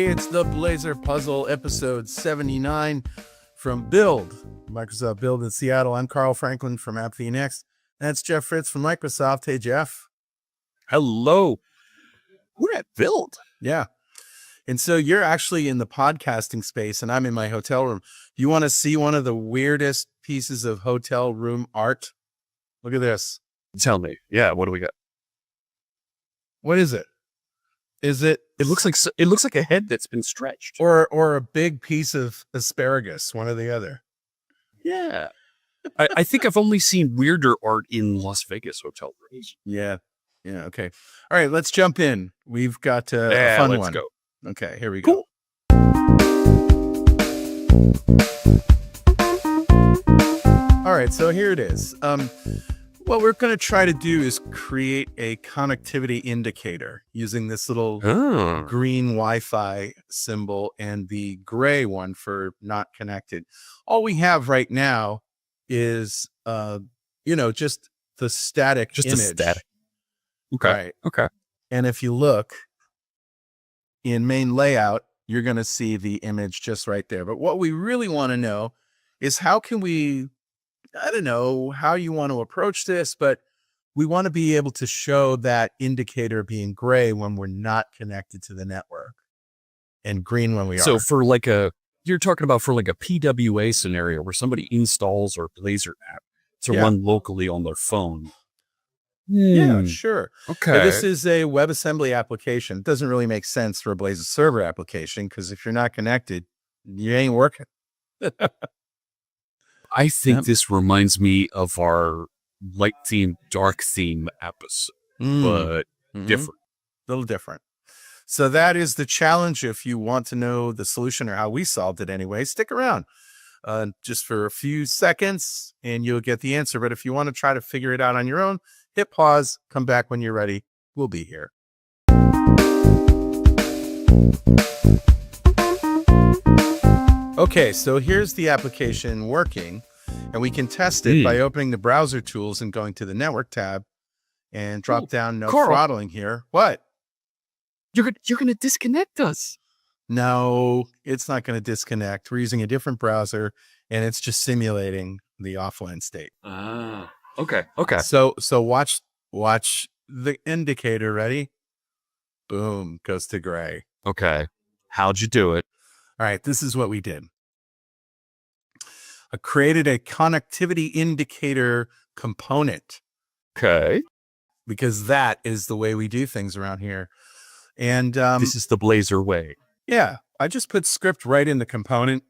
It's the Blazor Puzzle, episode 79 from Build, Microsoft Build in Seattle. I'm Carl Franklin from AppVNext. That's Jeff Fritz from Microsoft. Hey, Jeff. Hello. We're at Build. Yeah. And so you're actually in the podcasting space, and I'm in my hotel room. You want to see one of the weirdest pieces of hotel room art? Look at this. Tell me. Yeah, what do we got? What is it? Is it? It looks like a head that's been stretched, or a big piece of asparagus, one or the other. Yeah. I think I've only seen weirder art in Las Vegas hotel rooms. Yeah. Yeah. Okay. All right. Let's jump in. We've got a fun one. Let's go. Okay. Here we go. Cool. All right. So here it is. What we're going to try to do is create a connectivity indicator using this little green Wi-Fi symbol and the gray one for not connected. All we have right now is, just the static image. The static. Okay. Right. Okay. And if you look in main layout, you're going to see the image just right there. But what we really want to know is how can we, I don't know how you want to approach this, but we want to be able to show that indicator being gray when we're not connected to the network and green when we are. So you're talking about for like a PWA scenario where somebody installs our Blazor app to run locally on their phone. Yeah, sure. Okay. But this is a WebAssembly application. It doesn't really make sense for a Blazor server application because if you're not connected, you ain't working. I think this reminds me of our light theme, dark theme episode, but different. A little different. So that is the challenge. If you want to know the solution or how we solved it anyway, stick around just for a few seconds and you'll get the answer. But if you want to try to figure it out on your own, hit pause, come back when you're ready. We'll be here. Okay, so here's the application working, and we can test it by opening the browser tools and going to the network tab and drop down no throttling here. What? You're going to disconnect us. No, it's not going to disconnect. We're using a different browser, and it's just simulating the offline state. Okay. Okay. So watch the indicator. Ready? Boom, goes to gray. Okay. How'd you do it? All right, this is what we did. I created a connectivity indicator component. Okay. Because that is the way we do things around here. And this is the Blazor way. Yeah, I just put script right in the component.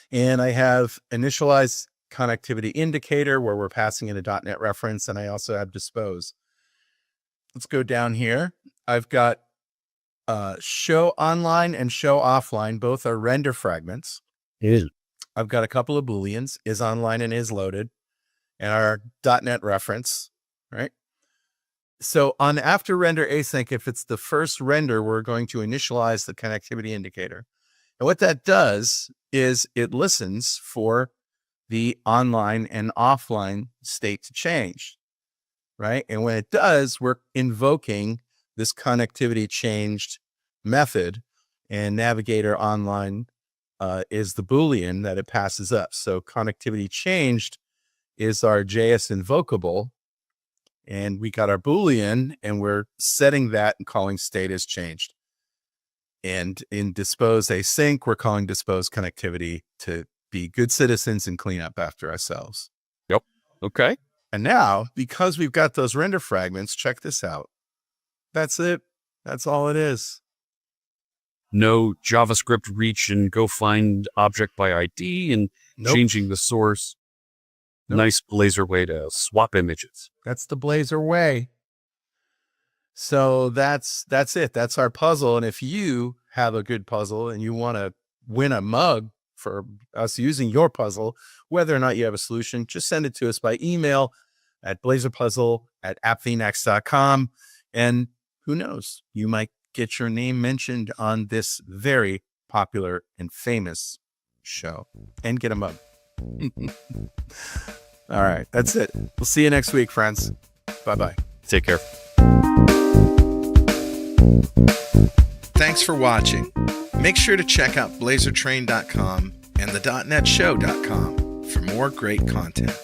And I have initialized connectivity indicator where we're passing in a .NET-reference. And I also have dispose. Let's go down here. I've got show online and show offline. Both are render fragments. I've got a couple of Booleans, is online and is loaded, and our .NET reference, right? So on after render async, if it's the first render, we're going to initialize the connectivity indicator. And what that does is it listens for the online and offline state to change, right? And when it does, we're invoking this connectivity changed method, and navigator.onLine is the Boolean that it passes up. So connectivity changed is our JSInvokable, and we got our Boolean, and we're setting that and calling state as changed. And in dispose async, we're calling dispose connectivity to be good citizens and clean up after ourselves. Yep. Okay. And now, because we've got those render fragments, check this out. That's it. That's all it is. No JavaScript reach and go find object by ID and changing the source. Nice Blazor way to swap images. That's the Blazor way. So that's it. That's our puzzle. And if you have a good puzzle and you want to win a mug for us using your puzzle, whether or not you have a solution, just send it to us by email at blazorpuzzle@appvnext.com. And who knows, you might get your name mentioned on this very popular and famous show and get a mug. All right, that's it. We'll see you next week, friends. Bye-bye. Take care. Thanks for watching. Make sure to check out blazortrain.com and the .NETshow.com for more great content.